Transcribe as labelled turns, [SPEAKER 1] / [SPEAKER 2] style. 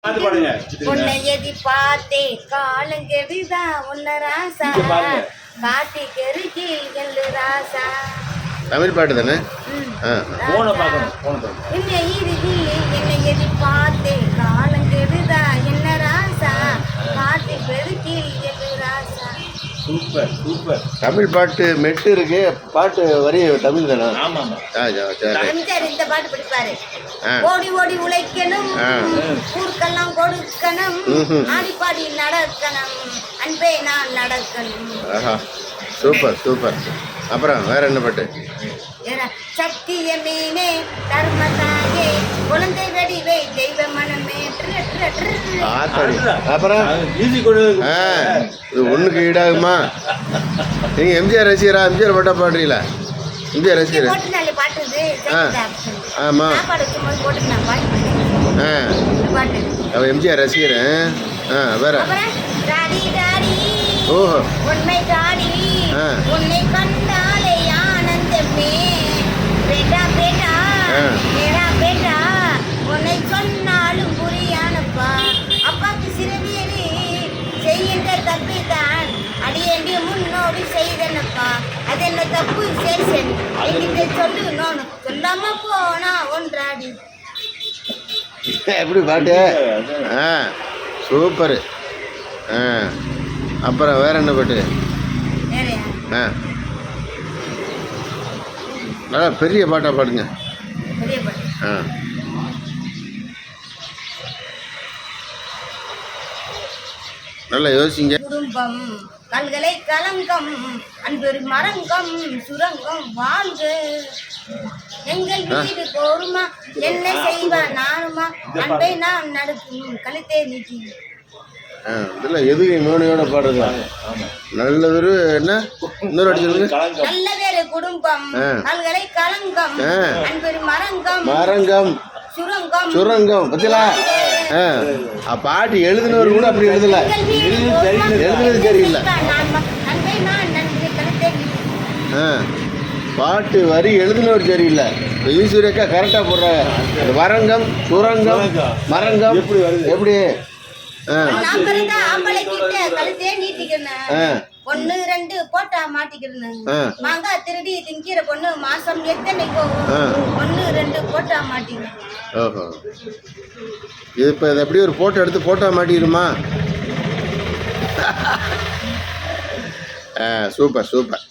[SPEAKER 1] உன்னை எதி பார்த்தே காலங்கெடுதா உன்ன ராசா காட்டி கெருக்கி எல்லு ராசா.
[SPEAKER 2] தமிழ் பாட்டு தானே?
[SPEAKER 1] என்னை எதி பார்த்தே காலங்கெடுதா என்ன ராசா காட்டி கெருக்கி எல்லு ராசா.
[SPEAKER 2] Super super. தமிழ் பாட்டு மெட்டு இருக்கு, பாட்டு வரி தமிழ் தானே?
[SPEAKER 1] இந்த பாட்டு படிப்பாரு. ஓடி ஓடி உழைக்கணும், ஊருக்கெல்லாம் கொடுக்கணும், ஆடிப்பாடி நடக்கணும், அன்பே நான் நடக்கணும்.
[SPEAKER 2] Super super. அப்புறம் வேற என்ன பாட்டு?
[SPEAKER 1] சத்திய மீனே தர்மதாயே குழந்தை வடிவை தெய்வ மனமே.
[SPEAKER 2] அப்புறம் ஒண்ணுக்கு ஈடாகுமா? நீங்க எம்ஜிஆர் ரசிகரா? எம்ஜிஆர் பாட்டா பாடுறீங்களா? எம்ஜிஆர் ரசிகர். ஆமா, அவன் எம்ஜிஆர் ரசிகர். வேற ஓஹோ
[SPEAKER 1] உண்மை காடி உன்னை கண்டாலே ஆனந்தமே. பேட்டா பேட்டா மேரா பேட்டா உன்னை சொன்னாலும் புரியானப்பா. அப்பாக்கு சிறுவியலி செய்கின்ற தப்பை தான் அடியேண்டி முன்னோடி செய்தனப்பா. அது என்ன தப்பு சேஷன் என்கிட்ட சொல்லு, நான் சொல்லாம போனா ஒன்றாடி.
[SPEAKER 2] எப்படி பாட்டு? சூப்பர். அப்புறம் வேற என்ன பாட்டு? நல்லா பெரிய பாட்டா பாடுங்க. நல்லா யோசிங்க.
[SPEAKER 1] குடும்பம் கல்களை கலங்கம் அன்பெரு மரங்கம் சுரங்கம் வாழ்க. எங்கள் வீடு கோருமா என்ன செய்வா நானுமா அன்பை நான் நடக்கும் கழுத்தே நீட்டி.
[SPEAKER 2] இதெல்லாம் எதுக்கு நோனியோட பாடுறதா? நல்லதொரு என்ன இன்னொரு அடிச்சிருக்கு.
[SPEAKER 1] நல்லதொரு குடும்பம் கல்களை கலங்கம் அன்பெரு மரங்கம்
[SPEAKER 2] மரங்கம்
[SPEAKER 1] சுரங்கம்
[SPEAKER 2] சுரங்கம். பத்திலா பாட்டு எழுதுனவர் கூட அப்படி எழுதல, எழுதுனது சரியில்லை. பாட்டு வரி எழுதுனவர் சரியில்லை. ஈஸ்வரக்கா கரெக்டா போடுறாங்க. வரங்கம் சுரங்கம் மரங்கம் எப்படி?
[SPEAKER 1] ஒன்னு ரெண்டு போட்டா மாட்டிக்கிறேன். மாங்காய் திருடி திங்கிற பொண்ணு மாசம் எத்தனை போகும்? ஒன்னு ரெண்டு போட்டா மாட்டிக்கிறேன்.
[SPEAKER 2] ஓஹோ, இது இப்போ இது எப்படி ஒரு போட்டோ எடுத்து போட்டோ மாட்டிடுமா? Super super.